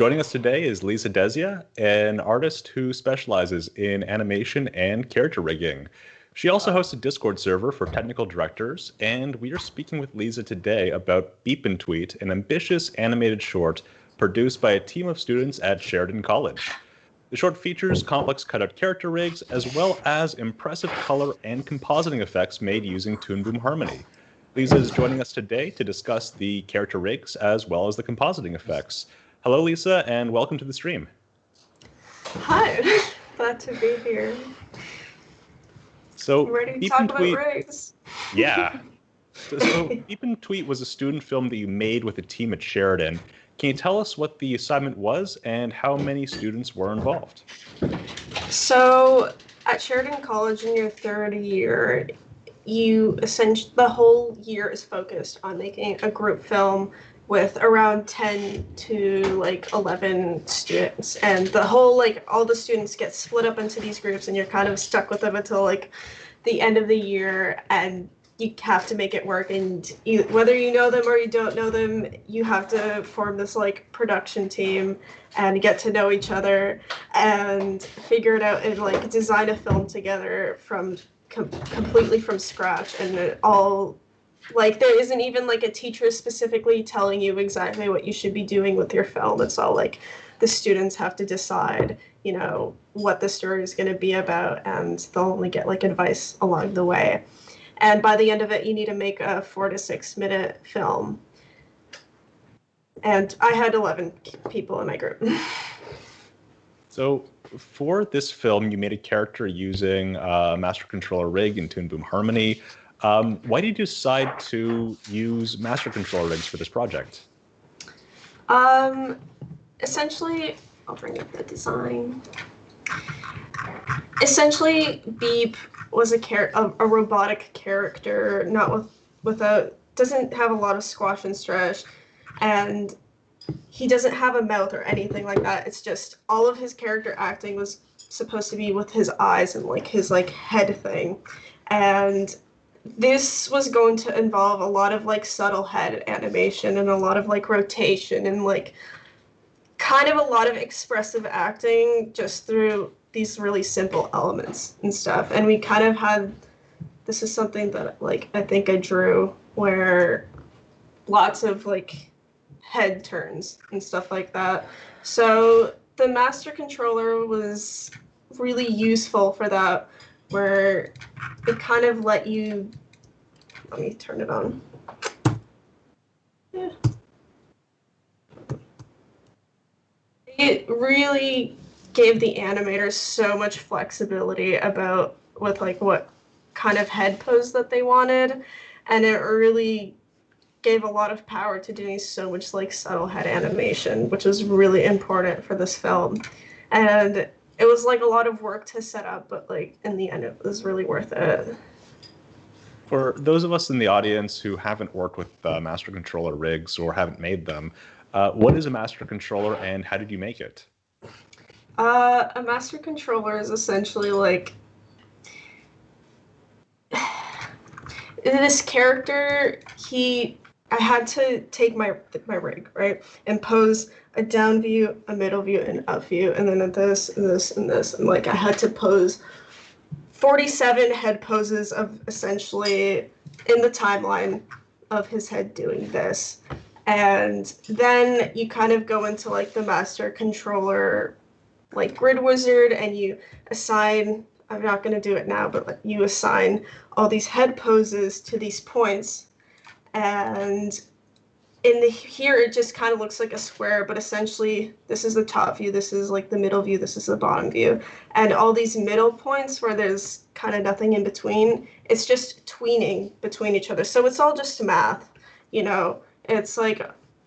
Joining us today is Liza Desya, an artist who specializes in animation and character rigging. She also hosts a Discord server for technical directors, and we are speaking with Liza today about Beep and Tweet, an ambitious animated short produced by a team of students at Sheridan College. The short features complex cutout character rigs, as well as impressive color and compositing effects made using Toon Boom Harmony. Liza is joining us today to discuss the character rigs as well as the compositing effects. Hello, Lisa, and welcome to the stream. Hi, glad to be here. So, I'm ready to Beep talk and about Tweet, rigs. yeah. So, Beep and Tweet was a student film that you made with a team at Sheridan. Can you tell us what the assignment was and how many students were involved? So, at Sheridan College in your third year, the whole year is focused on making a group film with around 10 to 11 students, and all the students get split up into these groups, and you're kind of stuck with them until the end of the year, and you have to make it work. And whether you know them or you don't know them, you have to form this production team and get to know each other and figure it out and design a film together from completely from scratch. And it all there isn't even a teacher specifically telling you exactly what you should be doing with your film. It's all the students have to decide, what the story is going to be about, and they'll only get advice along the way. And by the end of it, you need to make a 4 to 6 minute film. And I had 11 people in my group. So, for this film, you made a character using a master controller rig in Toon Boom Harmony. Why did you decide to use master controller rigs for this project? Essentially, I'll bring up the design. Essentially, Beep was a robotic character, doesn't have a lot of squash and stretch, and he doesn't have a mouth or anything like that. It's just all of his character acting was supposed to be with his eyes and his head thing, and this was going to involve a lot of subtle head animation and a lot of rotation and kind of a lot of expressive acting just through these really simple elements and stuff. And we kind of had, this is something that I think I drew, where lots of head turns and stuff like that. So the master controller was really useful for that, where it kind of let me turn it on. Yeah. It really gave the animators so much flexibility with what kind of head pose that they wanted, and it really gave a lot of power to doing so much subtle head animation, which was really important for this film. And it was a lot of work to set up, but in the end it was really worth it. For those of us in the audience who haven't worked with master controller rigs or haven't made them, what is a master controller and how did you make it? A master controller is essentially this character. I had to take my rig, right, and pose a down view, a middle view, and up view, and then this and this and this, and I had to pose 47 head poses of essentially in the timeline of his head doing this. And then you kind of go into the master controller grid wizard, and you assign, I'm not going to do it now, but you assign all these head poses to these points. And here it just kind of looks like a square, but essentially this is the top view, this is the middle view, this is the bottom view, and all these middle points where there's kind of nothing in between, it's just tweening between each other. So it's all just math, it's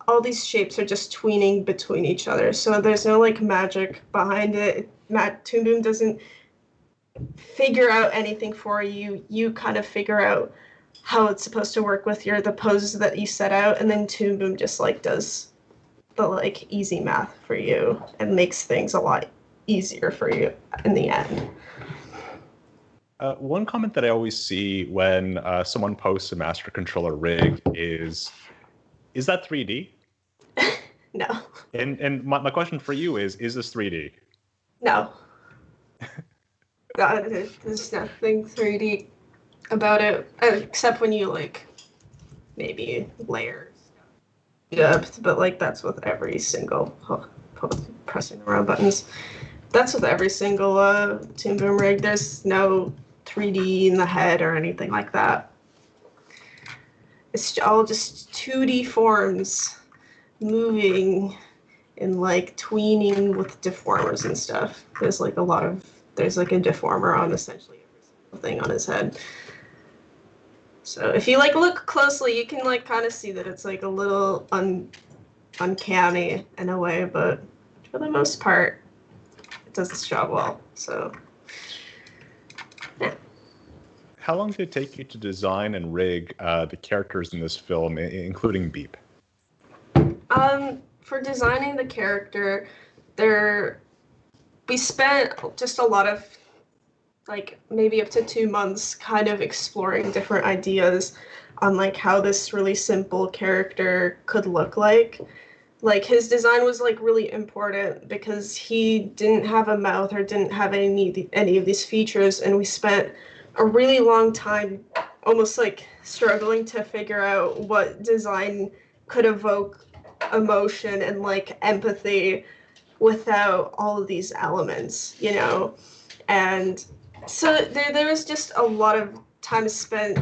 all these shapes are just tweening between each other, so there's no magic behind it. Toon Boom doesn't figure out anything for you. You kind of figure out how it's supposed to work with the poses that you set out, and then Toon Boom just does the easy math for you and makes things a lot easier for you in the end. One comment that I always see when someone posts a master controller rig is that 3D? No. And my question for you is this 3D? No. There's nothing 3D about it, except when you like maybe layers depth, but like that's with every single pressing around buttons. That's with every single Toon Boom rig. There's no 3D in the head or anything like that. It's all just 2D forms moving and like tweening with deformers and stuff. There's like a deformer on essentially every single thing on his head. So if you like look closely, you can like kind of see that it's like a little uncanny in a way, but for the most part, it does its job well. So yeah. How long did it take you to design and rig the characters in this film, including Beep? For designing the character, we spent just a lot of like maybe up to 2 months kind of exploring different ideas on like how this really simple character could look like. Like his design was like really important because he didn't have a mouth or didn't have any of these features, and we spent a really long time almost like struggling to figure out what design could evoke emotion and like empathy without all of these elements, you know? And so there was just a lot of time spent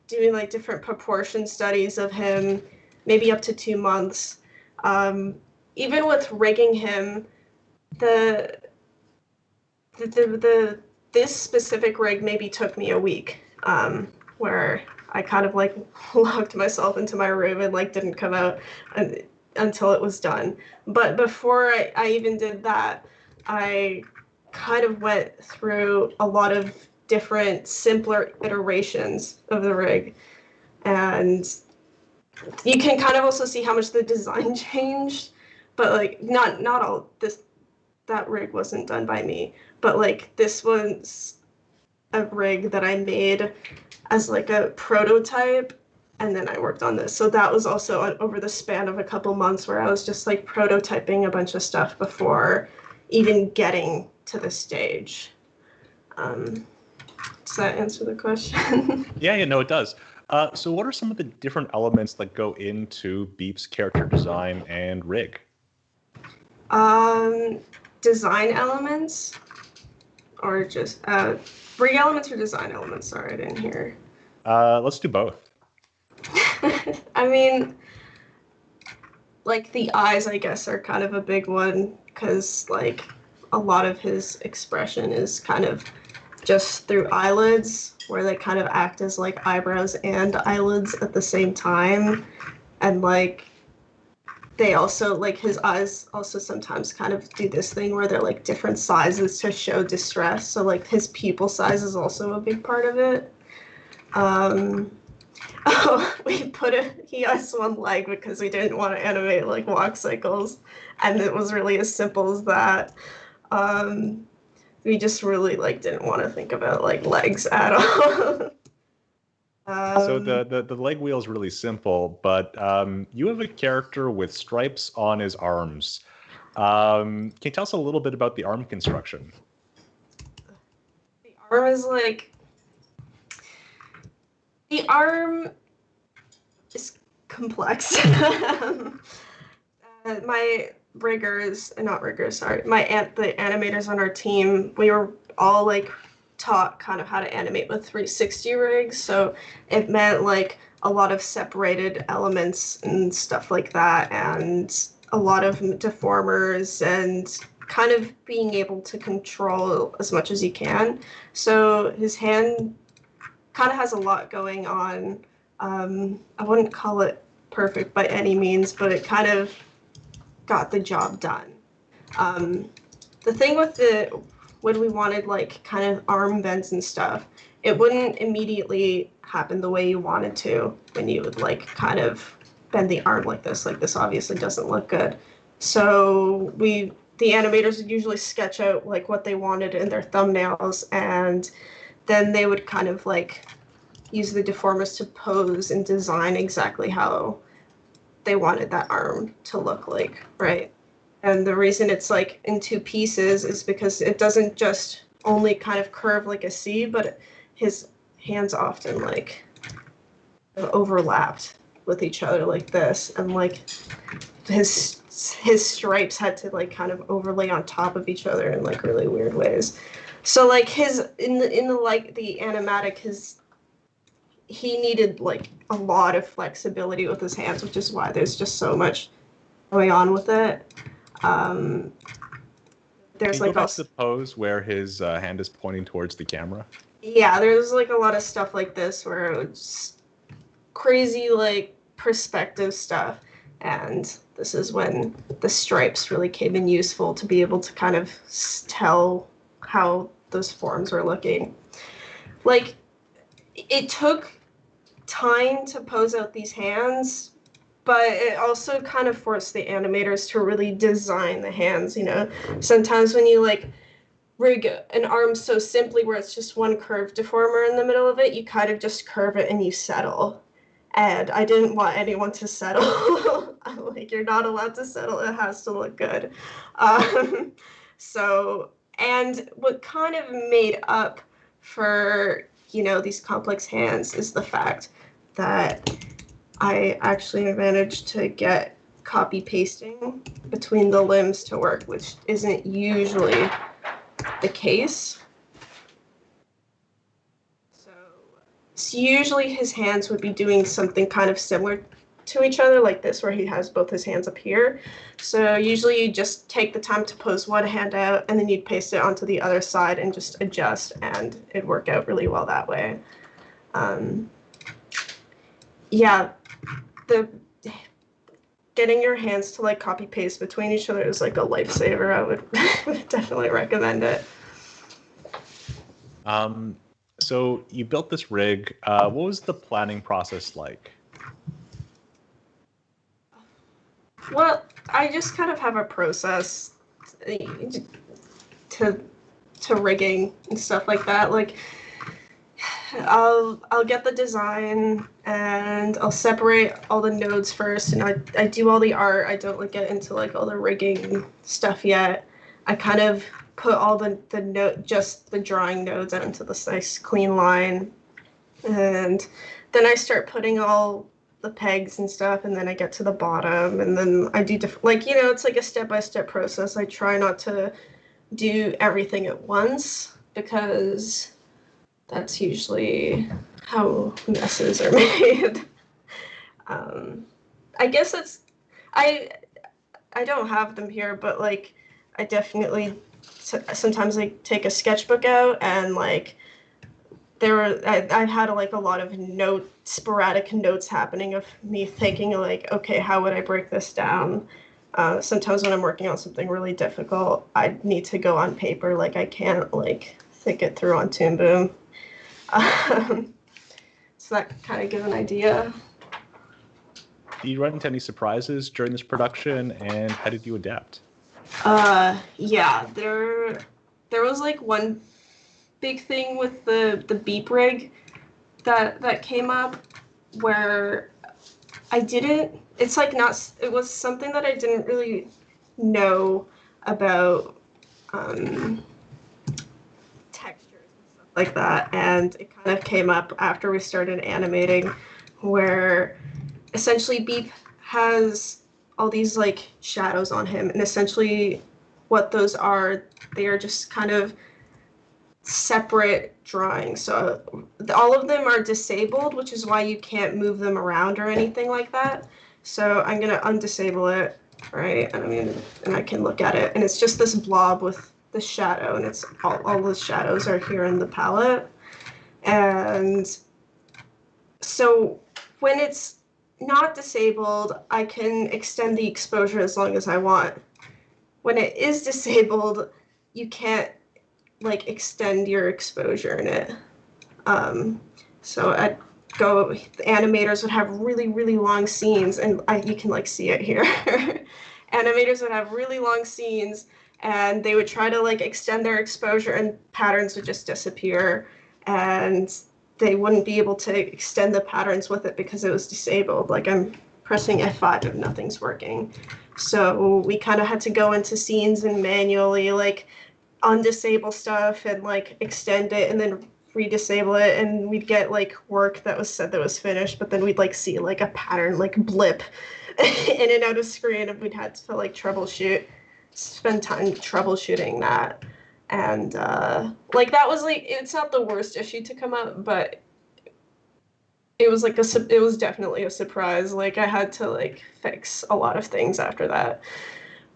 doing like different proportion studies of him, maybe up to 2 months. Even with rigging him, this specific rig maybe took me a week, where I kind of like locked myself into my room and like didn't come out until it was done. But before I even did that, I kind of went through a lot of different simpler iterations of the rig, and you can kind of also see how much the design changed, but like not all that rig wasn't done by me, but like this was a rig that I made as like a prototype, and then I worked on this. So that was also over the span of a couple months where I was just like prototyping a bunch of stuff before even getting to the stage. Does that answer the question? Yeah, no, it does. So what are some of the different elements that go into Beep's character design and rig? Design elements, or just rig elements or design elements? Sorry, I didn't hear. Let's do both. I mean, like the eyes, I guess, are kind of a big one because like a lot of his expression is kind of just through eyelids, where they kind of act as like eyebrows and eyelids at the same time. And like they also, like his eyes also sometimes kind of do this thing where they're like different sizes to show distress. So like his pupil size is also a big part of it. He has one leg because we didn't want to animate like walk cycles, and it was really as simple as that. We just really like didn't want to think about like legs at all. So the leg wheel is really simple, but you have a character with stripes on his arms. Can you tell us a little bit about the arm construction? The arm is like the arm is complex. My riggers, not riggers, sorry, the animators on our team, we were all like taught kind of how to animate with 360 rigs, so it meant like a lot of separated elements and stuff like that, and a lot of deformers, and kind of being able to control as much as you can. So his hand kind of has a lot going on. I wouldn't call it perfect by any means, but it kind of got the job done. The thing with when we wanted like kind of arm bends and stuff, it wouldn't immediately happen the way you wanted to when you would like kind of bend the arm like this. Like this obviously doesn't look good. So the animators would usually sketch out like what they wanted in their thumbnails, and then they would kind of like use the deformers to pose and design exactly how they wanted that arm to look like, right? And the reason it's like in two pieces is because it doesn't just only kind of curve like a C, but his hands often like overlapped with each other like this, and like his stripes had to like kind of overlay on top of each other in like really weird ways. So like his in the like the animatic, he needed like a lot of flexibility with his hands, which is why there's just so much going on with it. There's Can you like go back also to the pose where his hand is pointing towards the camera? yeah, there's like a lot of stuff like this where it's crazy like perspective stuff, and this is when the stripes really came in useful to be able to kind of tell how those forms were looking. Like, it took time to pose out these hands, but it also kind of forced the animators to really design the hands, you know? Sometimes when you like rig an arm so simply where it's just one curved deformer in the middle of it, you kind of just curve it and you settle. And I didn't want anyone to settle. I'm like, you're not allowed to settle. It has to look good. So, and what kind of made up for, you know, these complex hands is the fact that I actually managed to get copy pasting between the limbs to work, which isn't usually the case. So usually his hands would be doing something kind of similar to each other, like this, where he has both his hands up here. So usually you just take the time to pose one hand out, and then you'd paste it onto the other side and just adjust, and it'd work out really well that way. Yeah, the getting your hands to like copy paste between each other is like a lifesaver. I would definitely recommend it. So you built this rig. What was the planning process like? Well, I just kind of have a process to rigging and stuff like that. Like, I'll get the design and I'll separate all the nodes first, and I do all the art. I don't like get into like all the rigging stuff yet. I kind of put all the just the drawing nodes out into this nice clean line, and then I start putting all the pegs and stuff, and then I get to the bottom, and then I do like, you know, it's like a step-by-step process. I try not to do everything at once because that's usually how messes are made. I guess it's I don't have them here, but like I definitely sometimes I take a sketchbook out, and like I've had like a lot of sporadic notes happening of me thinking like, okay, how would I break this down? Sometimes when I'm working on something really difficult, I need to go on paper. Like I can't like think it through on Toon Boom. So that kind of gives an idea. Did you run into any surprises during this production, and how did you adapt? Yeah, there was like one big thing with the beep rig that came up where it was something that I didn't really know about textures and stuff like that, and it kind of came up after we started animating, where essentially Beep has all these like shadows on him, and essentially what those are, they are just kind of separate drawings. So all of them are disabled, which is why you can't move them around or anything like that. So I'm gonna undisable it, right? And I can look at it, and it's just this blob with the shadow, and it's all the shadows are here in the palette. And so when it's not disabled, I can extend the exposure as long as I want. When it is disabled, you can't like extend your exposure in it. So the animators would have really, really long scenes, and you can like see it here. Animators would have really long scenes, and they would try to like extend their exposure, and patterns would just disappear, and they wouldn't be able to extend the patterns with it because it was disabled. Like I'm pressing F5 if nothing's working. So we kind of had to go into scenes and manually like undisable stuff and like extend it and then redisable it, and we'd get like work that was said that was finished, but then we'd like see like a pattern like blip in and out of screen, and we'd had to like spend time troubleshooting that. And like that was like, it's not the worst issue to come up, but it was like it was definitely a surprise. Like I had to like fix a lot of things after that,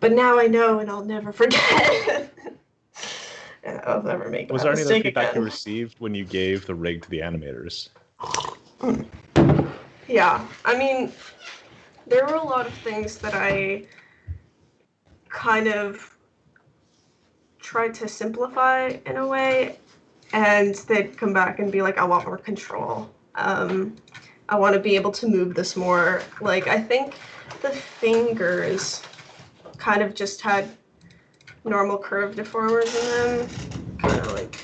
but now I know and I'll never forget. And I'll never make that Was there any other mistake feedback again. you received when you gave the rig to the animators? Yeah, I mean, there were a lot of things that I kind of tried to simplify in a way, and they'd come back and be like, I want more control. I want to be able to move this more. Like, I think the fingers kind of just had normal curve deformers in them. Kind of like,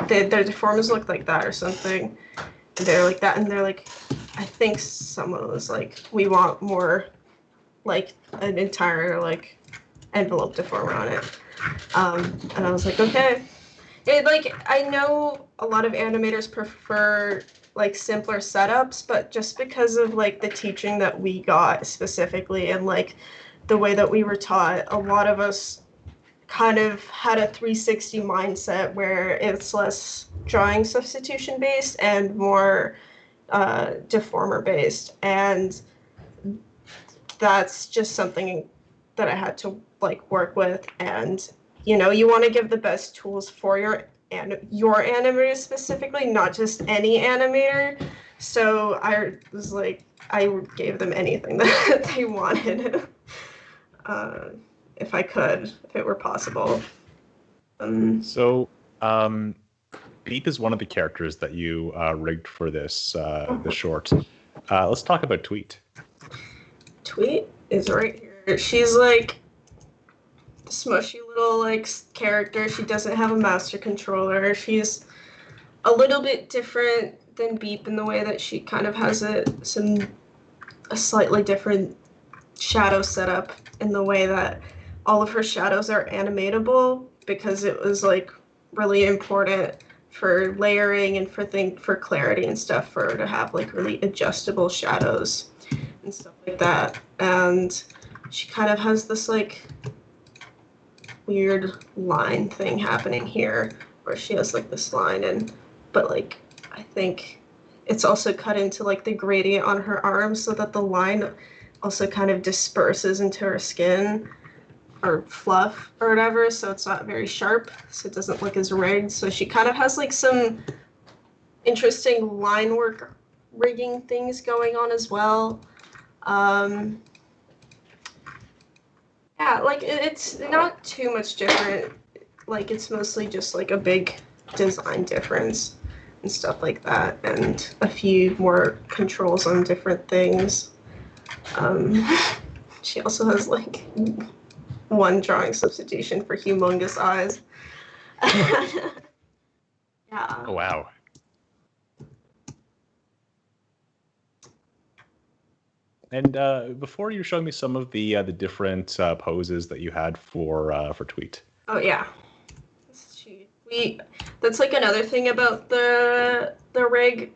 their deformers looked like that or something. And they're like that, and they're like, I think someone was like, we want more, like, an entire, like, envelope deformer on it. And I was like, okay. Like, I know a lot of animators prefer like simpler setups, but just because of like the teaching that we got specifically and like the way that we were taught, a lot of us kind of had a 360 mindset where it's less drawing substitution based and more deformer based, and that's just something that I had to like work with. And you know, you want to give the best tools for your animator specifically, not just any animator. So I was like, I gave them anything that they wanted, if I could, if it were possible. So, Beep is one of the characters that you rigged for this this short. Let's talk about Tweet. Tweet is right here. She's like smushy little like character. She doesn't have a master controller. She's a little bit different than Beep in the way that she kind of has a slightly different shadow setup, in the way that all of her shadows are animatable, because it was like really important for layering and for clarity and stuff, for her to have like really adjustable shadows and stuff like that. And she kind of has this like weird line thing happening here, where she has like this line, and but like I think it's also cut into like the gradient on her arm, so that the line also kind of disperses into her skin or fluff or whatever, so it's not very sharp, so it doesn't look as rigged. So she kind of has like some interesting line work rigging things going on as well. Yeah, like it's not too much different. Like it's mostly just like a big design difference and stuff like that, and a few more controls on different things. She also has like one drawing substitution for humongous eyes. Yeah. Oh, wow. And before you show me some of the different poses that you had for Tweet. Oh yeah. That's like another thing about the rig.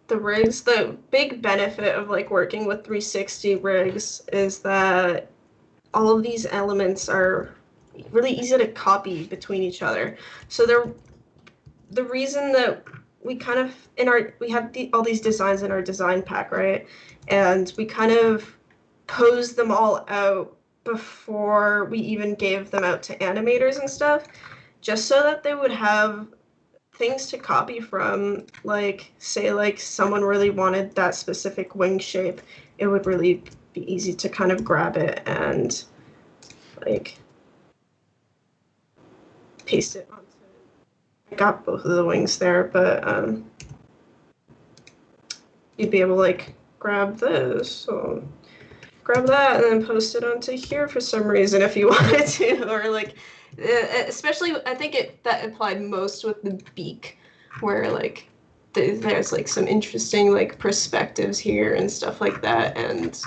The rigs, the big benefit of like working with 360 rigs is that all of these elements are really easy to copy between each other. So the reason that we kind of we have all these designs in our design pack, right? And we kind of posed them all out before we even gave them out to animators and stuff, just so that they would have things to copy from. Like, say like someone really wanted that specific wing shape, it would really be easy to kind of grab it and like paste it onto it. I got both of the wings there, but you'd be able to like grab this, so grab that and then post it onto here for some reason if you wanted to, or like especially I think that applied most with the beak, where like there's like some interesting like perspectives here and stuff like that, and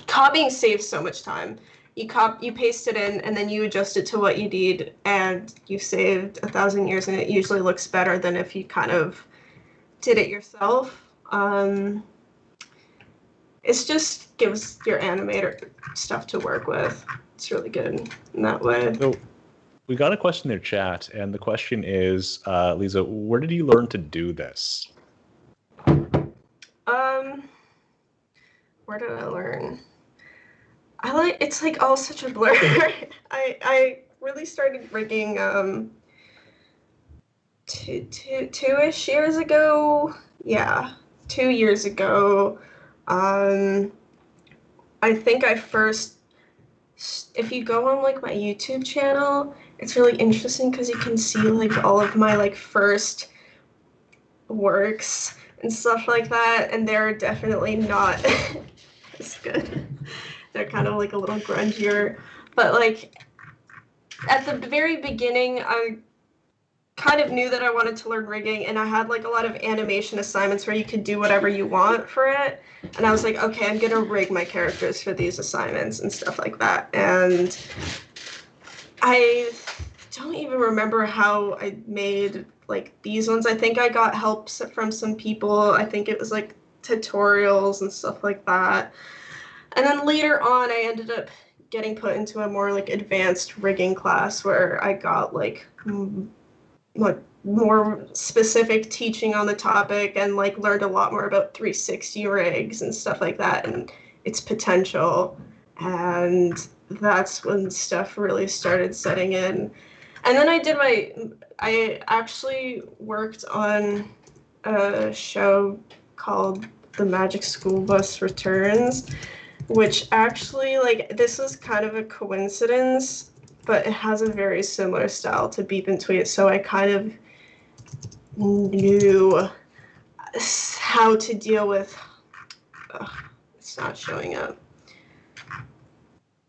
copying saves so much time. You paste it in, and then you adjust it to what you need, and you've saved 1,000 years, and it usually looks better than if you kind of did it yourself. It just gives your animator stuff to work with. It's really good in that way. So we got a question in their chat, and the question is, Liza, where did you learn to do this? Where did I learn? It's like all such a blur. I really started rigging two-ish years ago. Yeah, 2 years ago. I think I first, if you go on like my YouTube channel, it's really interesting because you can see like all of my like first works and stuff like that, and they're definitely not as good. They're kind of like a little grungier, but like at the very beginning, I kind of knew that I wanted to learn rigging, and I had like a lot of animation assignments where you could do whatever you want for it, and I was like, okay, I'm gonna rig my characters for these assignments and stuff like that. And I don't even remember how I made like these ones. I think I got help from some people. I think it was like tutorials and stuff like that. And then later on, I ended up getting put into a more like advanced rigging class where I got like more specific teaching on the topic and like learned a lot more about 360 rigs and stuff like that and its potential. And that's when stuff really started setting in. And then I actually worked on a show called The Magic School Bus Returns, which actually, like, this was kind of a coincidence, but it has a very similar style to Beep and Tweet, so I kind of knew how to deal with... it's not showing up.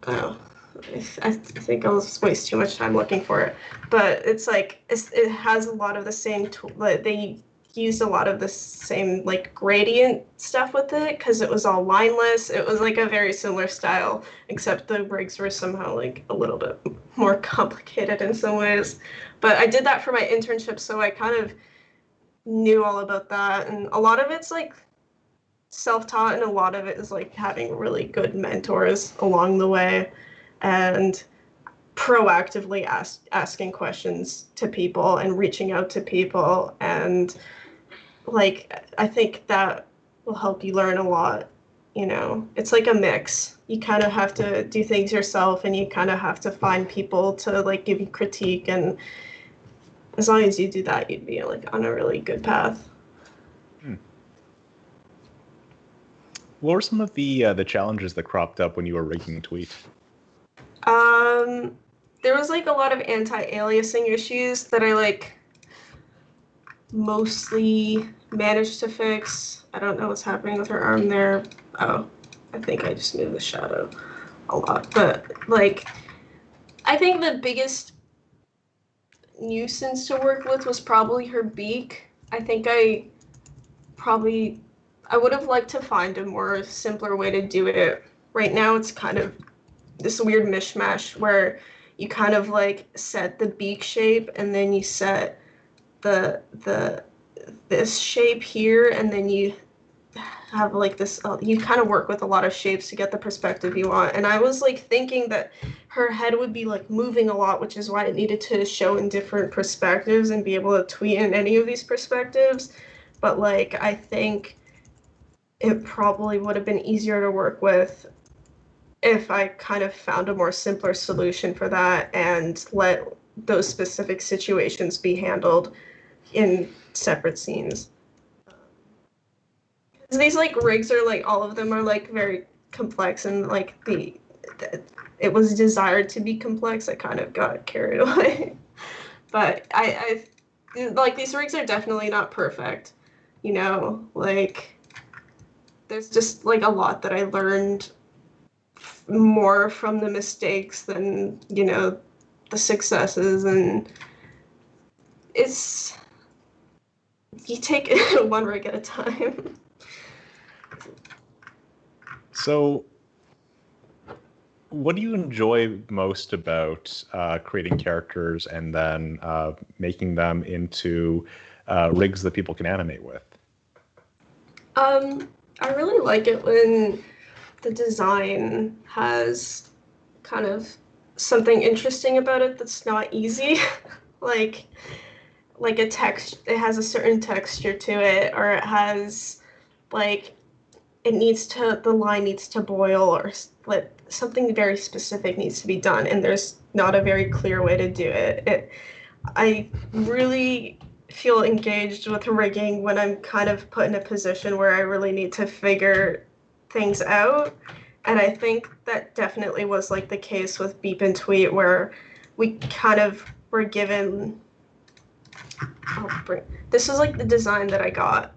Oh, I think I'll just waste too much time looking for it. But it's like, it has a lot of the same tool. They used a lot of the same like gradient stuff with it because it was all lineless. It was like a very similar style, except the rigs were somehow like a little bit more complicated in some ways. But I did that for my internship, so I kind of knew all about that. And a lot of it's like self-taught, and a lot of it is like having really good mentors along the way and proactively asking questions to people and reaching out to people. And like, I think that will help you learn a lot. You know, it's like a mix. You kind of have to do things yourself, and you kind of have to find people to like give you critique. And as long as you do that, you'd be like on a really good path. What were some of the challenges that cropped up when you were rigging Tweet? There was like a lot of anti-aliasing issues that I like mostly managed to fix. I don't know what's happening with her arm there. Oh, I think I just moved the shadow a lot. But like, I think the biggest nuisance to work with was probably her beak. I think I would have liked to find a more simpler way to do it. Right now it's kind of this weird mishmash where you kind of like set the beak shape, and then you set this shape here, and then you have like this, you kind of work with a lot of shapes to get the perspective you want. And I was like thinking that her head would be like moving a lot, which is why it needed to show in different perspectives and be able to tweet in any of these perspectives. But like, I think it probably would have been easier to work with if I kind of found a more simpler solution for that and let those specific situations be handled in separate scenes. These like rigs are like, all of them are like very complex, and like it was desired to be complex. I kind of got carried away. But I like, these rigs are definitely not perfect, you know, like there's just like a lot that I learned more from the mistakes than, you know, the successes. And you take it one rig at a time. So, what do you enjoy most about creating characters and then making them into rigs that people can animate with? I really like it when the design has kind of something interesting about it that's not easy. like like a text, it has a certain texture to it, or it has like the line needs to boil, or something very specific needs to be done, and there's not a very clear way to do it. I really feel engaged with rigging when I'm kind of put in a position where I really need to figure things out. And I think that definitely was like the case with Beep and Tweet, where we kind of were given. This was like the design that I got,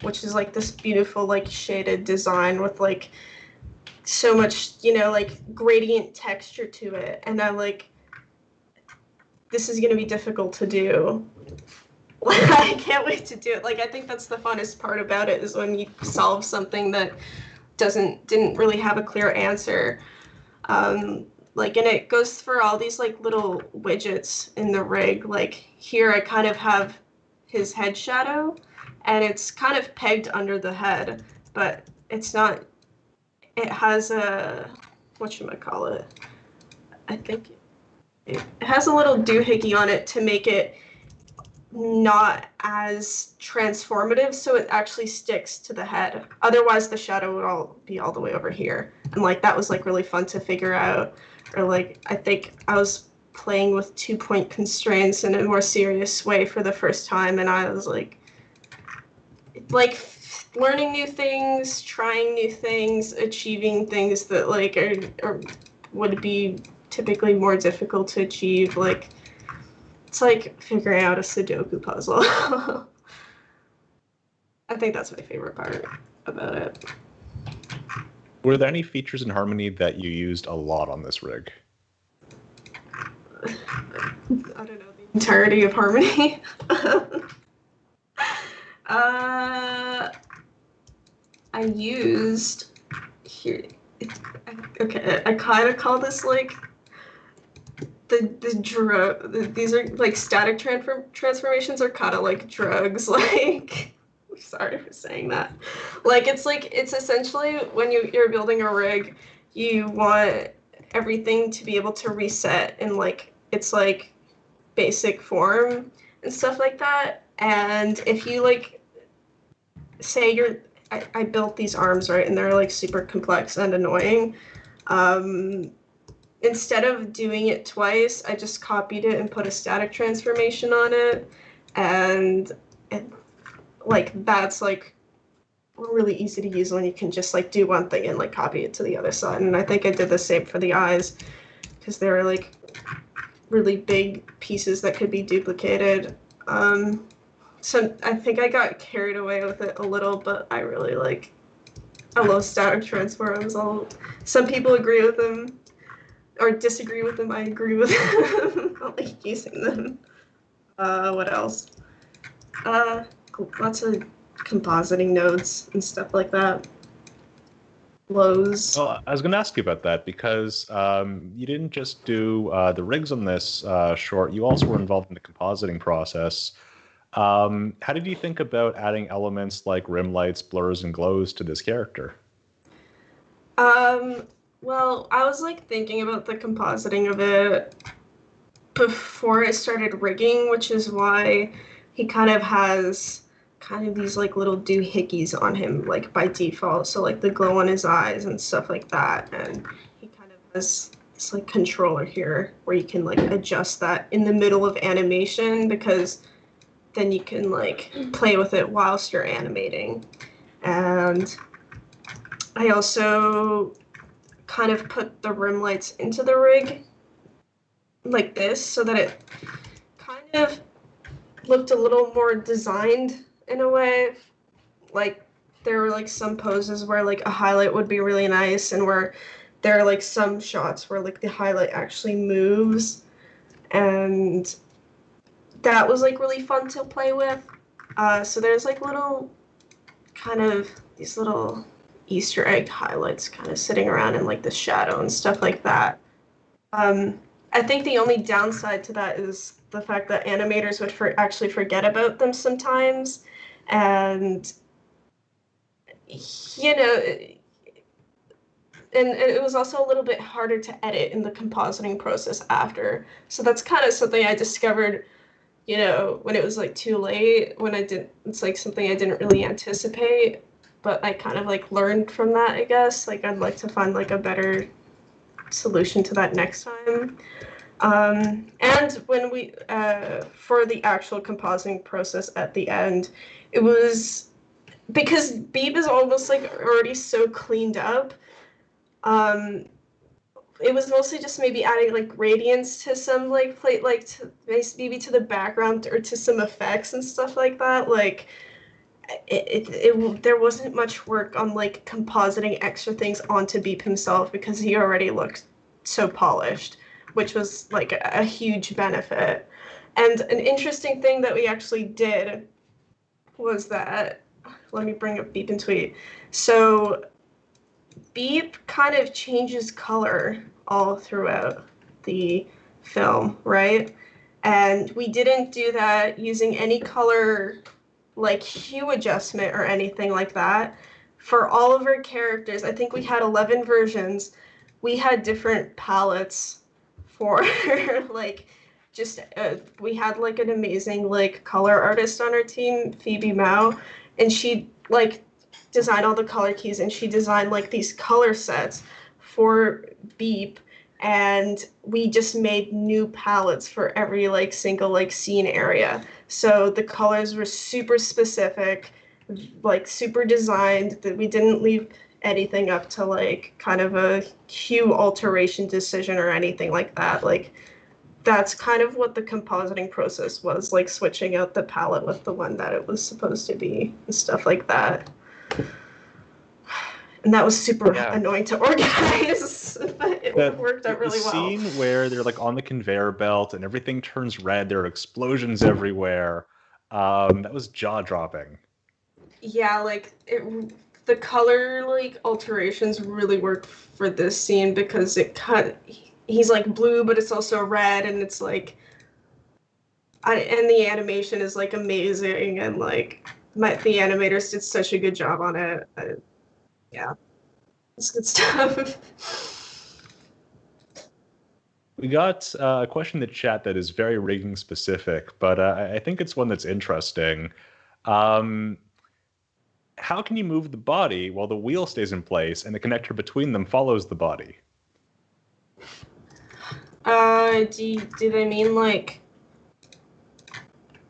which is like this beautiful, like shaded design with like so much, like gradient texture to it. And I'm like, this is going to be difficult to do. I can't wait to do it. Like, I think that's the funnest part about it, is when you solve something that didn't really have a clear answer. And it goes for all these like little widgets in the rig. Like here I kind of have his head shadow, and it's kind of pegged under the head, but it's not, it has a, whatchamacallit, I think it has a little doohickey on it to make it not as transformative, so it actually sticks to the head. Otherwise the shadow would be all the way over here. And like that was like really fun to figure out. Or like I think I was playing with 2-point constraints in a more serious way for the first time, and I was like learning new things, trying new things, achieving things that like are would be typically more difficult to achieve. Like it's like figuring out a Sudoku puzzle. I think that's my favorite part about it. Were there any features in Harmony that you used a lot on this rig? I don't know, the entirety of Harmony. I used here. Okay, I kind of call this like these are like static transformations are kind of like drugs. Like, sorry for saying that. Like it's essentially when you're building a rig, you want everything to be able to reset in like its like basic form and stuff like that. And if you like say I built these arms, right, and they're like super complex and annoying. Instead of doing it twice, I just copied it and put a static transformation on it, and like that's like really easy to use when you can just like do one thing and like copy it to the other side. And I think I did the same for the eyes, because they were like really big pieces that could be duplicated. So I think I got carried away with it a little, but I love static transforms. Some people agree with them or disagree with them. I agree with them. I like using them. What else? Lots of compositing nodes and stuff like that. Lows. Well, I was going to ask you about that because you didn't just do the rigs on this short, you also were involved in the compositing process. How did you think about adding elements like rim lights, blurs, and glows to this character? Well, I was like thinking about the compositing of it before I started rigging, which is why he kind of has these like little doohickeys on him, like by default. So like the glow on his eyes and stuff like that. And he kind of has this like controller here where you can like adjust that in the middle of animation, because then you can like play with it whilst you're animating. And I also kind of put the rim lights into the rig like this, so that it kind of looked a little more designed in a way. Like there were like some poses where like a highlight would be really nice, and where there are like some shots where like the highlight actually moves, and that was like really fun to play with. So there's like little kind of these little Easter egg highlights kind of sitting around in like the shadow and stuff like that. I think the only downside to that is the fact that animators would actually forget about them sometimes, and you know, and it was also a little bit harder to edit in the compositing process after. So that's kind of something I discovered, you know, when it was like too late, when it's like something I didn't really anticipate, but I kind of like learned from that, I guess. Like I'd like to find like a better solution to that next time. And when we, for the actual compositing process at the end, it was, because Beep is almost like already so cleaned up, it was mostly just maybe adding like gradients to some like plate, like to, maybe to the background or to some effects and stuff like that. Like there wasn't much work on like compositing extra things onto Beep himself because he already looked so polished, which was like a huge benefit. And an interesting thing that we actually did was that, let me bring up Beep and Tweet. So Beep kind of changes color all throughout the film, right? And we didn't do that using any color like hue adjustment or anything like that. For all of our characters, I think we had 11 versions. We had different palettes for like just we had like an amazing like color artist on our team, Phoebe Mao, and she like designed all the color keys, and she designed like these color sets for Beep, and we just made new palettes for every like single like scene area. So the colors were super specific, like super designed, that we didn't leave anything up to like kind of a hue alteration decision or anything like that. Like that's kind of what the compositing process was, like switching out the palette with the one that it was supposed to be and stuff like that. And that was super annoying to organize, but it worked out really well. The scene where they're like on the conveyor belt and everything turns red, there are explosions everywhere. That was jaw-dropping. Yeah, like the color like alterations really worked for this scene because he's like blue, but it's also red, and it's like, and the animation is like amazing, and like the animators did such a good job on it. Yeah, it's good stuff. We got a question in the chat that is very rigging specific, but I think it's one that's interesting. How can you move the body while the wheel stays in place and the connector between them follows the body? Do they mean like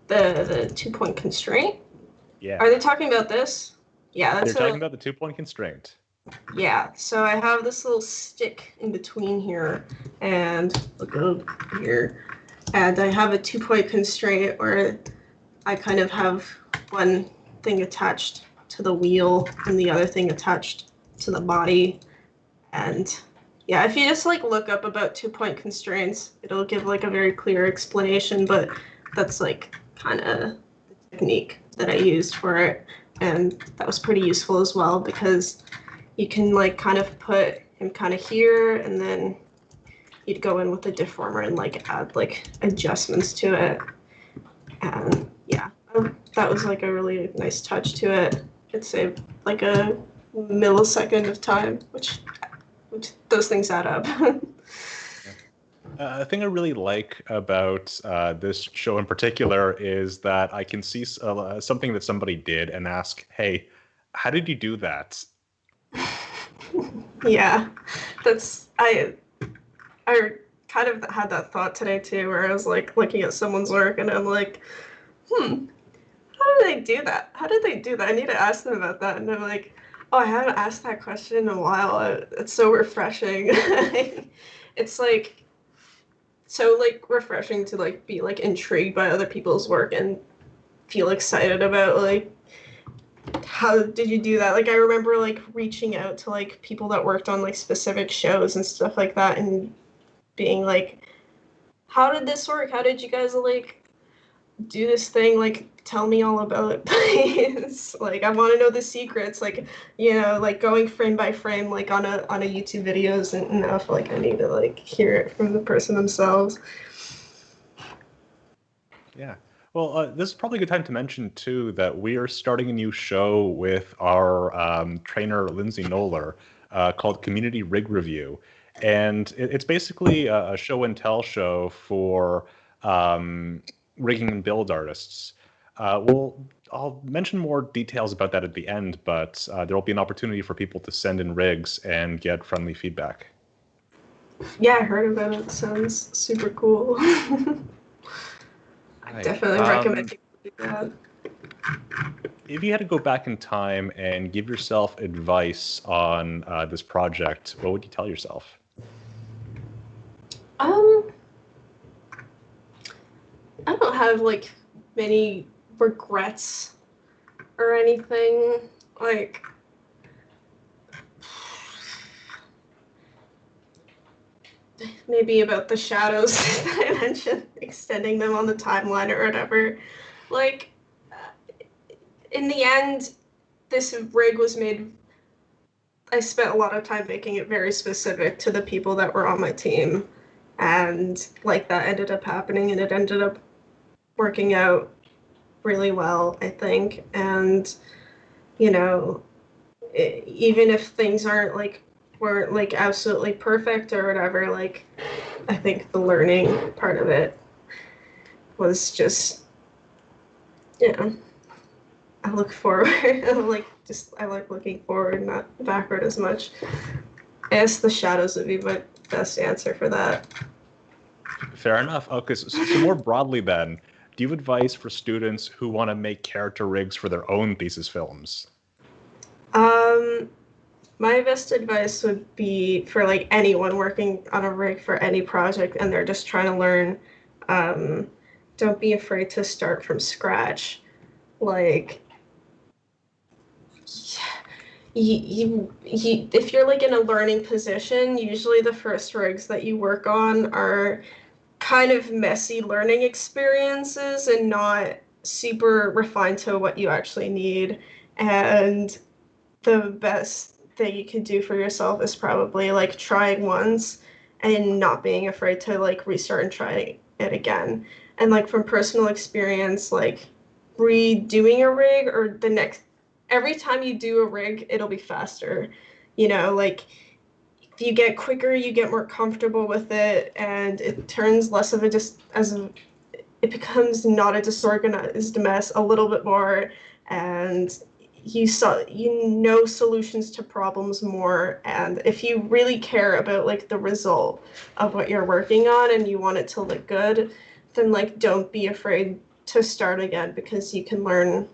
the 2-point constraint? Yeah. Are they talking about this? Yeah, they're talking about the 2-point constraint. Yeah, so I have this little stick in between here, and look over here, and I have a 2-point constraint where I kind of have one thing attached to the wheel and the other thing attached to the body. And yeah, if you just like look up about 2-point constraints, it'll give like a very clear explanation, but that's like kind of the technique that I used for it. And that was pretty useful as well because you can like kind of put him kind of here, and then you'd go in with the deformer and like add like adjustments to it. And yeah, that was like a really nice touch to it. It saved like a millisecond of time, which those things add up. A thing I really like about this show in particular is that I can see something that somebody did and ask, hey, how did you do that? Yeah, I kind of had that thought today too, where I was like looking at someone's work and I'm like, how did they do that? How did they do that? I need to ask them about that. And I'm like, oh, I haven't asked that question in a while. It's so refreshing. It's like so like refreshing to like be like intrigued by other people's work and feel excited about like, how did you do that? Like I remember like reaching out to like people that worked on like specific shows and stuff like that and being like, how did this work? How did you guys like do this thing, like, tell me all about it, please. Like, I want to know the secrets, like, like going frame by frame, like on a YouTube videos, and now I feel like I need to like hear it from the person themselves. Yeah. Well, this is probably a good time to mention, too, that we are starting a new show with our trainer, Lindsay Noller, called Community Rig Review. And it's basically a show and tell show for rigging and build artists. I'll mention more details about that at the end, but there will be an opportunity for people to send in rigs and get friendly feedback. Yeah, I heard about it. Sounds super cool. I definitely recommend people do that. If you had to go back in time and give yourself advice on this project, what would you tell yourself? I don't have like many regrets or anything. Like, maybe about the shadows that I mentioned, extending them on the timeline or whatever. Like, in the end, this rig was made. I spent a lot of time making it very specific to the people that were on my team, and like that ended up happening, and it ended up working out really well, I think. And even if things weren't like absolutely perfect or whatever, like I think the learning part of it was just, I look forward. I like looking forward, not backward as much. I guess the shadows would be my best answer for that. Fair enough. Okay, so more broadly then, do you have advice for students who want to make character rigs for their own thesis films? My best advice would be for like anyone working on a rig for any project and they're just trying to learn, don't be afraid to start from scratch. Like, if you're like in a learning position, usually the first rigs that you work on are kind of messy learning experiences and not super refined to what you actually need. And the best thing you can do for yourself is probably like trying once and not being afraid to like restart and try it again. And like from personal experience, like redoing a rig or every time you do a rig, it'll be faster. Like if you get quicker, you get more comfortable with it, and it turns less of it becomes not a disorganized mess a little bit more, and you know solutions to problems more. And if you really care about like the result of what you're working on and you want it to look good, then like don't be afraid to start again, because you can learn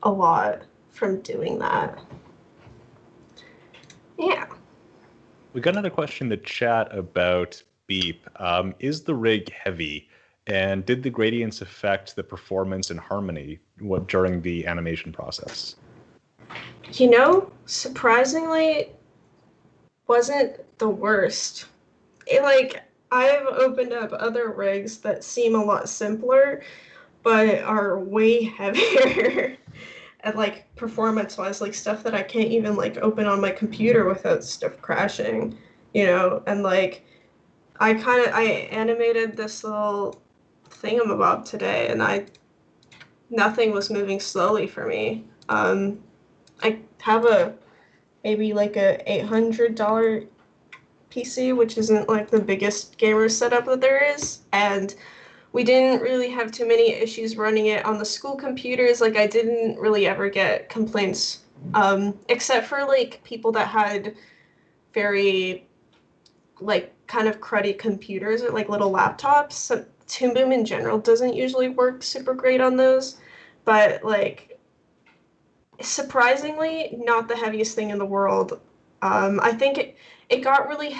a lot from doing that. Yeah. We got another question in the chat about beep. Is the rig heavy? And did the gradients affect the performance and harmony during the animation process? Surprisingly, wasn't the worst. I've opened up other rigs that seem a lot simpler, but are way heavier. And like performance-wise, like stuff that I can't even like open on my computer without stuff crashing, and like I animated this little thingamabob today, and nothing was moving slowly for me. I have maybe like a $800 PC, which isn't like the biggest gamer setup that there is, and we didn't really have too many issues running it on the school computers. Like I didn't really ever get complaints, except for like people that had very like kind of cruddy computers or like little laptops. So Toon Boom in general doesn't usually work super great on those, but like surprisingly not the heaviest thing in the world. I think it got really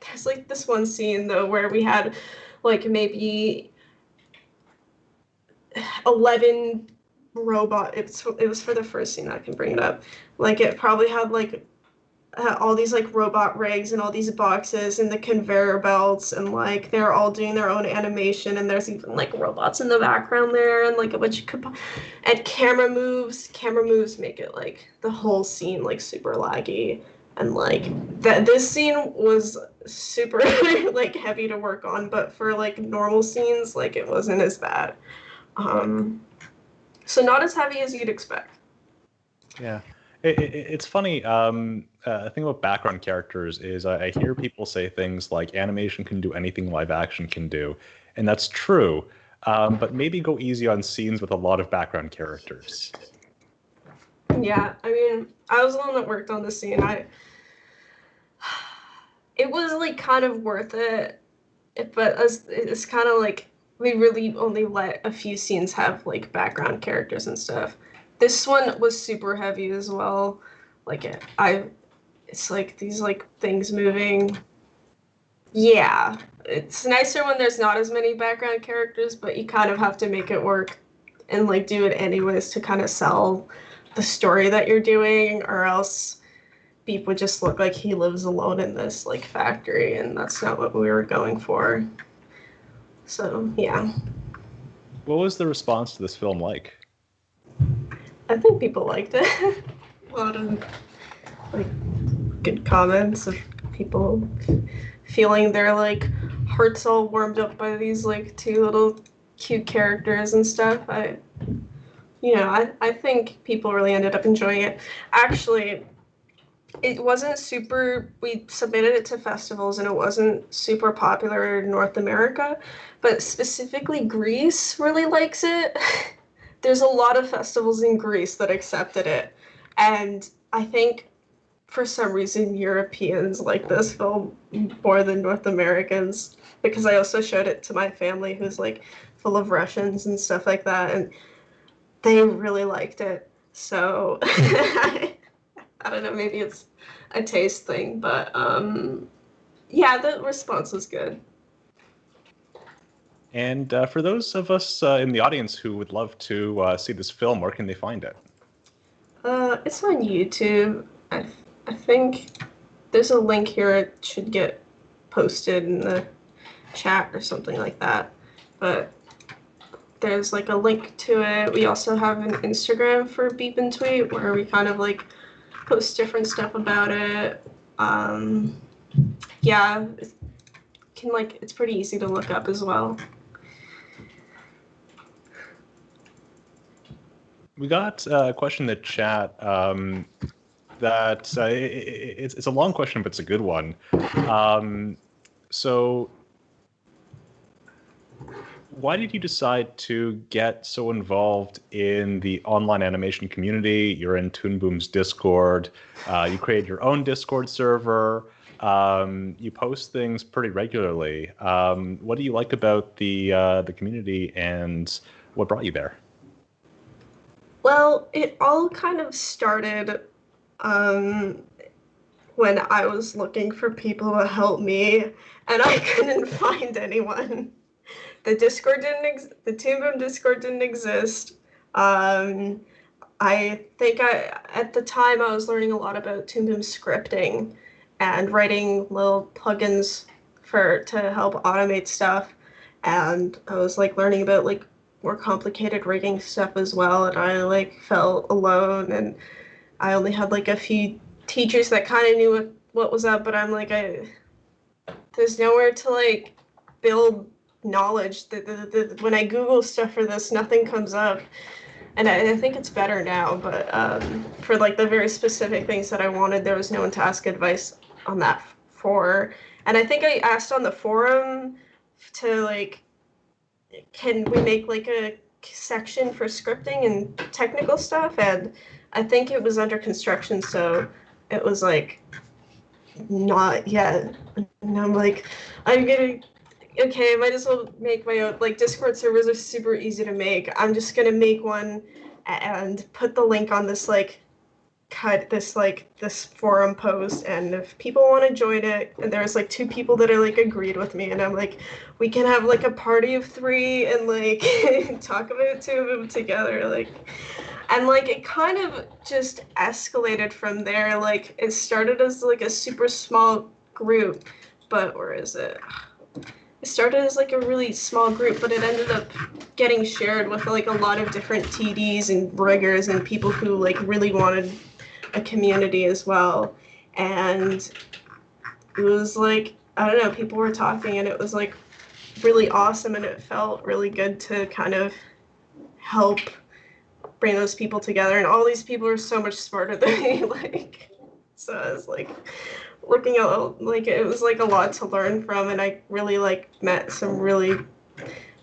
there's like this one scene though where we had like maybe 11 robot. It was for the first scene. I can bring it up. Like it probably had like all these like robot rigs and all these boxes and the conveyor belts, and like they're all doing their own animation, and there's even like robots in the background there, and like a bunch of and camera moves make it like the whole scene like super laggy, and like this scene was super like heavy to work on, but for like normal scenes like it wasn't as bad. So not as heavy as you'd expect. Yeah. It's funny. The thing about background characters is I hear people say things like animation can do anything live action can do, and that's true. But maybe go easy on scenes with a lot of background characters. Yeah, I mean, I was the one that worked on the scene. It was like kind of worth it, but it's kind of like we really only let a few scenes have like background characters and stuff. This one was super heavy as well. Like it's like these like things moving. Yeah, it's nicer when there's not as many background characters, but you kind of have to make it work and like do it anyways to kind of sell the story that you're doing, or else Beep would just look like he lives alone in this like factory, and that's not what we were going for. So yeah. What was the response to this film like? I think people liked it. A lot of like good comments of people feeling their like hearts all warmed up by these like two little cute characters and stuff. I think people really ended up enjoying it. Actually, it wasn't super, we submitted it to festivals and it wasn't super popular in North America, but specifically Greece really likes it. There's a lot of festivals in Greece that accepted it, and I think for some reason Europeans like this film more than North Americans, because I also showed it to my family who's like full of Russians and stuff like that, and they really liked it. So I don't know, maybe it's a taste thing, but yeah, the response was good. And for those of us in the audience who would love to see this film, where can they find it? It's on YouTube. I think there's a link here. It should get posted in the chat or something like that. But there's like a link to it. We also have an Instagram for Beep and Tweet where we kind of like post different stuff about it. Yeah, it's pretty easy to look up as well. We got a question in the chat that it's a long question, but it's a good one. So why did you decide to get so involved in the online animation community? You're in Toon Boom's Discord. You created your own Discord server. You post things pretty regularly. What do you like about the community, and what brought you there? Well, it all kind of started when I was looking for people to help me, and I couldn't find anyone. The Toon Boom Discord didn't exist. I think at the time I was learning a lot about Toon Boom scripting and writing little plugins to help automate stuff, and I was like learning about like more complicated rigging stuff as well, and I like felt alone, and I only had like a few teachers that kind of knew what was up, but I'm like, there's nowhere to like build knowledge. When I Google stuff for this, nothing comes up, and I think it's better now, but for like the very specific things that I wanted, there was no one to ask advice on that for. And I think I asked on the forum to like, can we make like a section for scripting and technical stuff, and I think it was under construction, so it was like not yet. And I'm like, okay, I might as well make my own. Like, Discord servers are super easy to make. I'm just gonna make one and put the link on this like this forum post, and if people want to join it, and there's like 2 people that are like agreed with me, and I'm like, we can have like a party of 3 and like talk about 2 of them together. Like, And like it kind of just escalated from there. Like it started as like a super small group, but where is it? It started as like a really small group, but it ended up getting shared with like a lot of different TDs and riggers and people who like really wanted a community as well. And it was like, I don't know, people were talking and it was like really awesome, and it felt really good to kind of help bring those people together. And all these people are so much smarter than me. Like, so I was like looking at, like, it was like a lot to learn from, and I really like met some really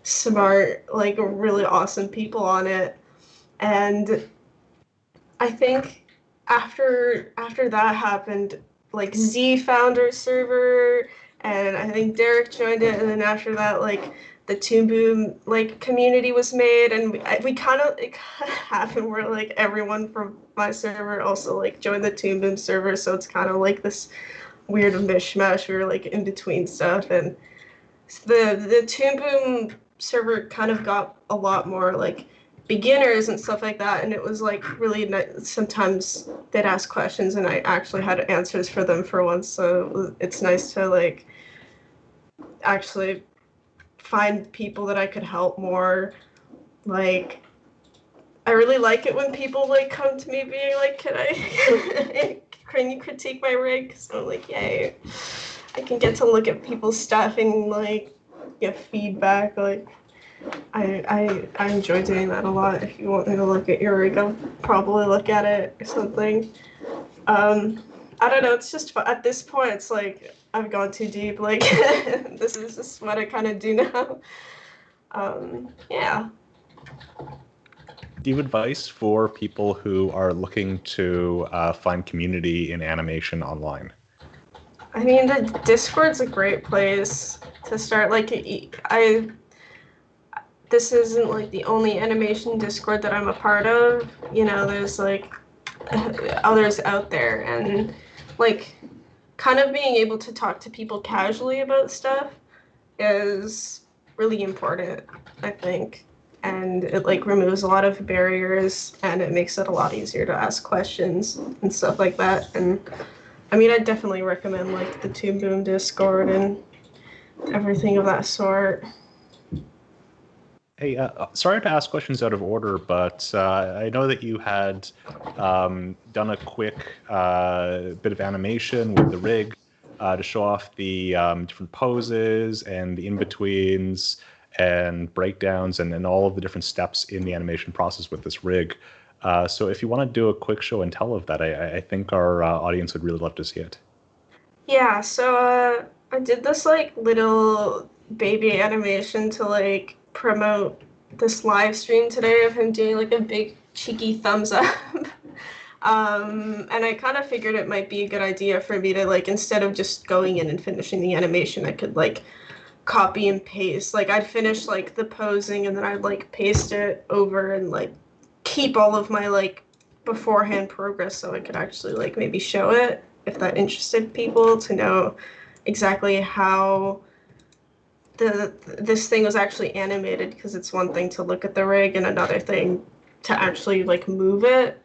smart, like really awesome people on it. And I think after that happened, like Z found our server, and I think Derek joined it, and then after that, like the Toon Boom like community was made, and we kind of it kind of happened where like everyone from my server also like joined the Toon Boom server, so it's kind of like this weird mishmash. We were like in between stuff, and the Toon Boom server kind of got a lot more like beginners and stuff like that, and it was like really nice. Sometimes they'd ask questions and I actually had answers for them for once, so it's nice to like actually find people that I could help more. Like I really like it when people like come to me being like, can you critique my rig? So I'm like, yay, I can get to look at people's stuff and like get feedback. Like I enjoy doing that a lot. If you want me to look at your rig, I'll probably look at it or something. I don't know, it's just fun. At this point, it's like I've gone too deep. Like this is just what I kind of do now. Yeah. Do you have advice for people who are looking to find community in animation online? I mean, the Discord's a great place to start. Like, this isn't like the only animation Discord that I'm a part of. You know, there's like others out there, and like kind of being able to talk to people casually about stuff is really important, I think. And it like removes a lot of barriers, and it makes it a lot easier to ask questions and stuff like that. And I mean, I definitely recommend like the Toon Boom Discord and everything of that sort. Hey, sorry to ask questions out of order, but I know that you had done a quick bit of animation with the rig to show off the different poses and the in-betweens and breakdowns and all of the different steps in the animation process with this rig. So if you want to do a quick show and tell of that, I think our audience would really love to see it. Yeah, so I did this like little baby animation to like promote this live stream today of him doing like a big cheeky thumbs up. And I kind of figured it might be a good idea for me to like, instead of just going in and finishing the animation, I could like copy and paste. Like I'd finish like the posing and then I'd like paste it over and like keep all of my like beforehand progress so I could actually like maybe show it if that interested people to know exactly how this thing was actually animated, because it's one thing to look at the rig and another thing to actually like move it.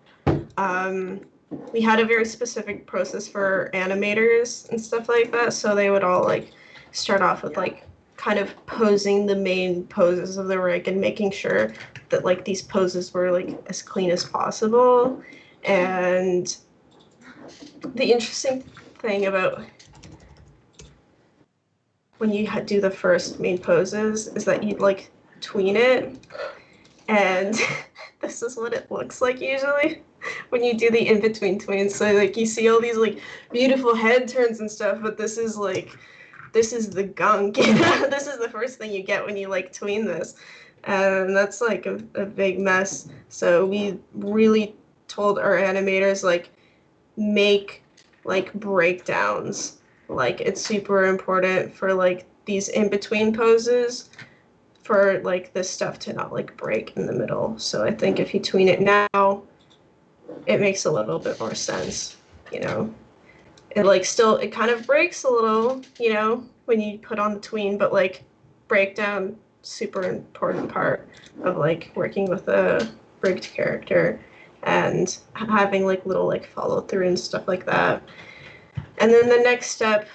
We had a very specific process for animators and stuff like that, so they would all like start off with like kind of posing the main poses of the rig and making sure that like these poses were like as clean as possible. And the interesting thing about when you do the first main poses is that you'd like tween it, and this is what it looks like usually when you do the in-between tweens. So like you see all these like beautiful head turns and stuff, but this is the gunk. This is the first thing you get when you like tween this, and that's like a big mess. So we really told our animators like make like breakdowns. Like it's super important for like these in-between poses for like this stuff to not like break in the middle. So I think if you tween it now, it makes a little bit more sense, you know. It like still, it kind of breaks a little, you know, when you put on the tween, but like breakdown, super important part of like working with a rigged character. and having like little like follow through and stuff like that. And then the next step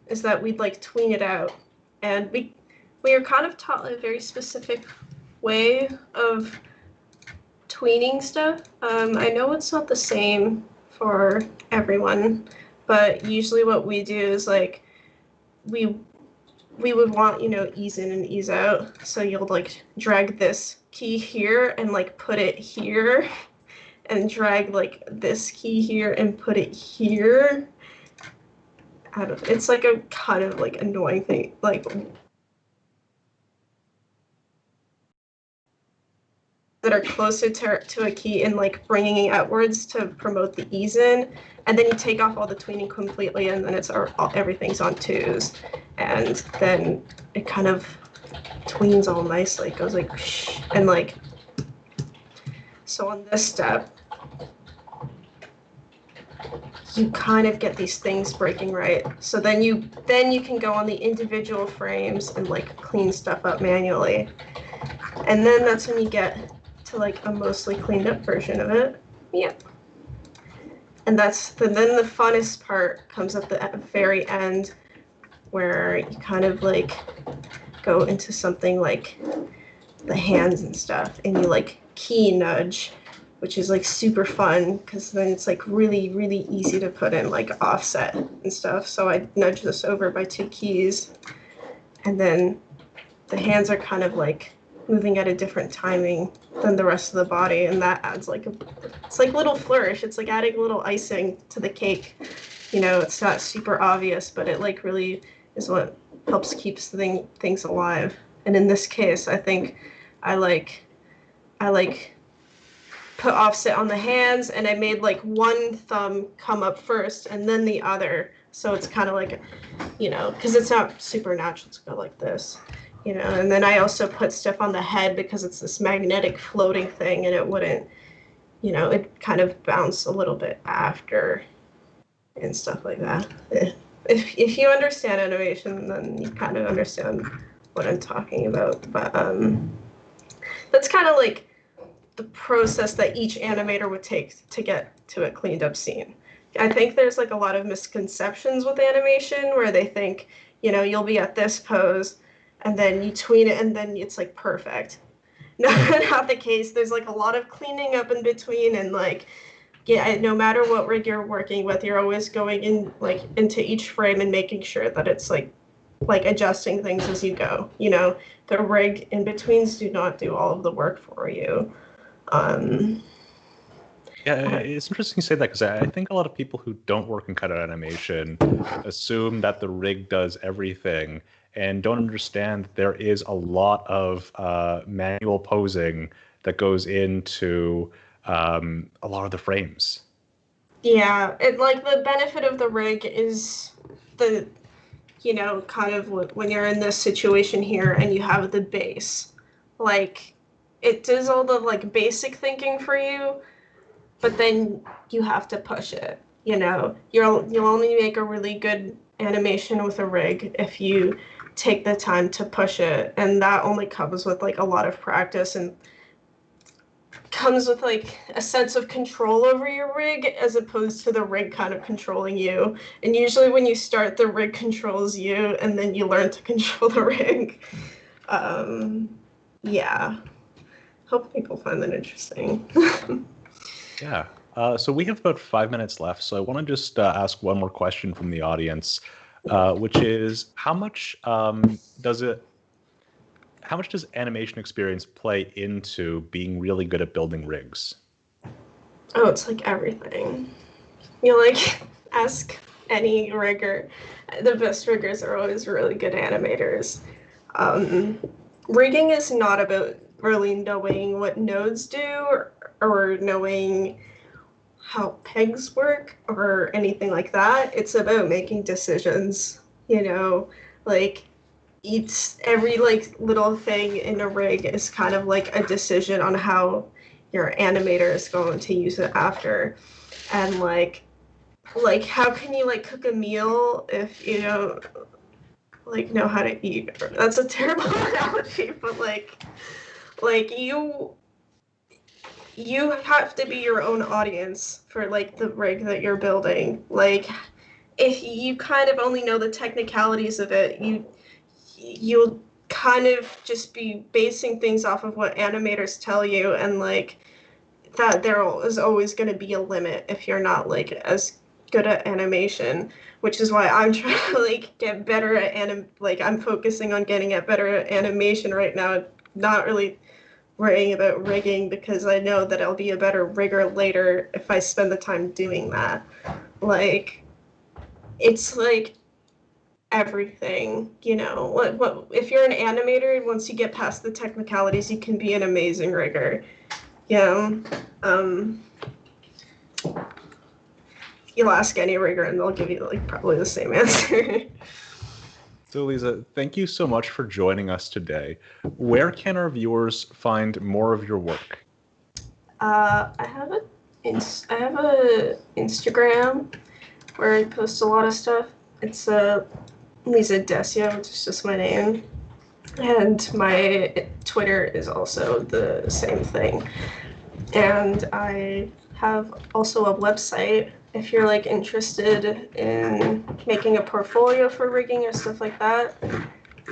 is that we'd like tween it out, and we are kind of taught a very specific way of tweening stuff. I know it's not the same for everyone, but usually what we do is like we would want, you know, ease in and ease out. So you'll like drag this key here and like put it here, and drag like this key here and put it here. I don't, it's like a kind of like annoying thing, like that are closer to a key and like bringing it outwards to promote the ease in, and then you take off all the tweening completely, and then it's everything's on twos, and then it kind of tweens all nicely. It goes like shh, and like so on this step you kind of get these things breaking right. So then you can go on the individual frames and like clean stuff up manually. And then that's when you get to like a mostly cleaned up version of it. Yeah. And then the funnest part comes at the very end, where you kind of like go into something like the hands and stuff, and you like key nudge, which is like super fun because then it's like really, really easy to put in like offset and stuff. So I nudge this over by 2 keys, and then the hands are kind of like moving at a different timing than the rest of the body, and that adds like it's like little flourish. It's like adding a little icing to the cake. You know, it's not super obvious, but it like really is what helps keeps things alive. And in this case, I think I like put offset on the hands, and I made like one thumb come up first and then the other. So it's kind of like, you know, because it's not super natural to go like this, you know. And then I also put stuff on the head because it's this magnetic floating thing, and it wouldn't, you know, it kind of bounce a little bit after and stuff like that. If you understand animation, then you kind of understand what I'm talking about. But that's kind of like the process that each animator would take to get to a cleaned up scene. I think there's like a lot of misconceptions with animation where they think, you know, you'll be at this pose and then you tween it and then it's like perfect. No, not the case. There's like a lot of cleaning up in between, and like, yeah, no matter what rig you're working with, you're always going in like into each frame and making sure that it's like adjusting things as you go. You know, the rig in betweens do not do all of the work for you. Yeah, it's interesting you say that, because I think a lot of people who don't work in cutout animation assume that the rig does everything and don't understand that there is a lot of manual posing that goes into a lot of the frames. Yeah, it like the benefit of the rig is the, you know, kind of when you're in this situation here and you have the base, like it does all the like basic thinking for you, but then you have to push it. You know, you'll only make a really good animation with a rig if you take the time to push it, and that only comes with like a lot of practice, and comes with like a sense of control over your rig as opposed to the rig kind of controlling you. And usually when you start, the rig controls you, and then you learn to control the rig. Yeah. Hope people find that interesting. Yeah. So we have about 5 minutes left, so I want to just ask one more question from the audience, which is how much does animation experience play into being really good at building rigs? Oh, it's like everything. You like ask any rigger. The best riggers are always really good animators. Rigging is not about really knowing what nodes do, or knowing how pegs work or anything like that. It's about making decisions, you know, like every like little thing in a rig is kind of like a decision on how your animator is going to use it after. And like how can you like cook a meal if you don't like know how to eat? That's a terrible analogy, but like you have to be your own audience for like the rig that you're building. Like if you kind of only know the technicalities of it, you'll kind of just be basing things off of what animators tell you, and like that there is always going to be a limit if you're not like as good at animation, which is why I'm trying to like get better at like I'm focusing on getting at better at animation right now, not really worrying about rigging, because I know that I'll be a better rigger later if I spend the time doing that. Like it's like everything, you know. What if you're an animator, once you get past the technicalities, you can be an amazing rigger. Yeah. You'll ask any rigger and they'll give you like probably the same answer. So, Liza, thank you so much for joining us today. Where can our viewers find more of your work? I have a Instagram where I post a lot of stuff. It's Liza Desya, which is just my name. And my Twitter is also the same thing. And I have also a website if you're like interested in making a portfolio for rigging or stuff like that.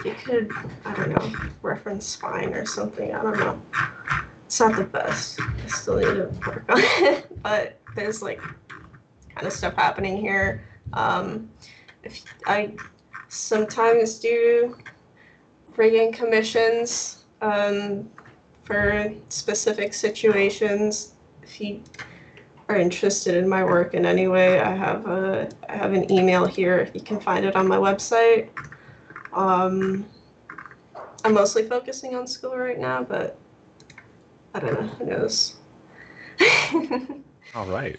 You could, I don't know, reference Spine or something. I don't know. It's not the best. I still need to work on it, but there's like kind of stuff happening here. If I sometimes do rigging commissions for specific situations. If you are interested in my work in any way, I have an email here. You can find it on my website. I'm mostly focusing on school right now, but I don't know. Who knows? All right.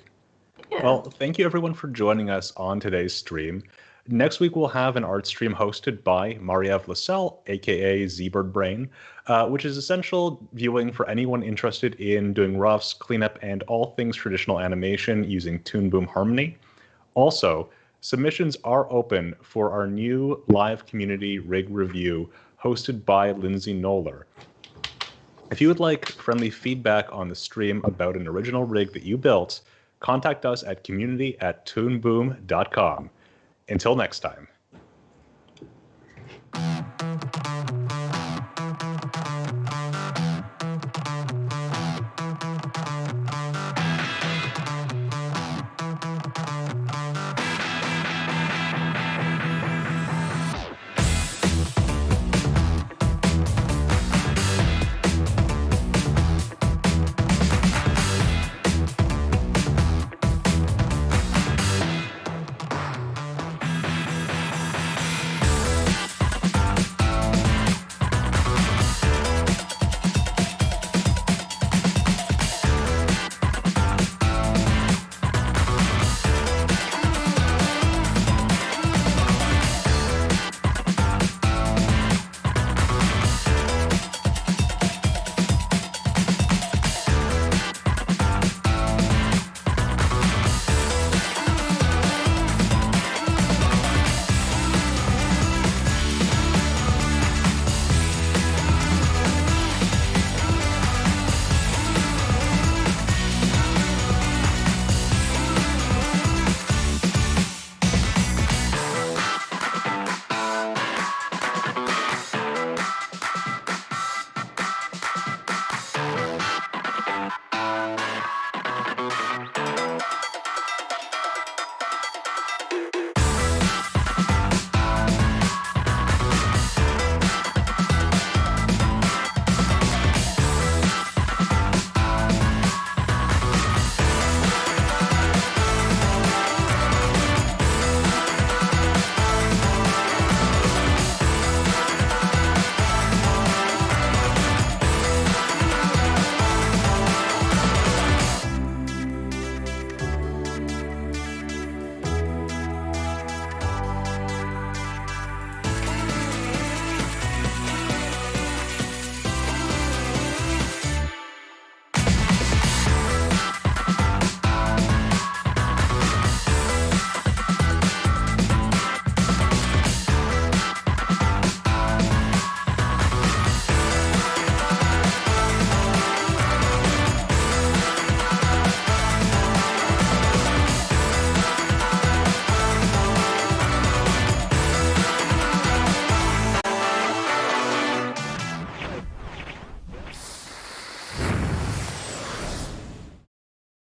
Yeah. Well, thank you everyone for joining us on today's stream. Next week, we'll have an art stream hosted by Mariev Lassell, aka ZBird Brain, which is essential viewing for anyone interested in doing roughs, cleanup, and all things traditional animation using Toon Boom Harmony. Also, submissions are open for our new live community rig review hosted by Lindsay Noller. If you would like friendly feedback on the stream about an original rig that you built, contact us at community@toonboom.com. Until next time.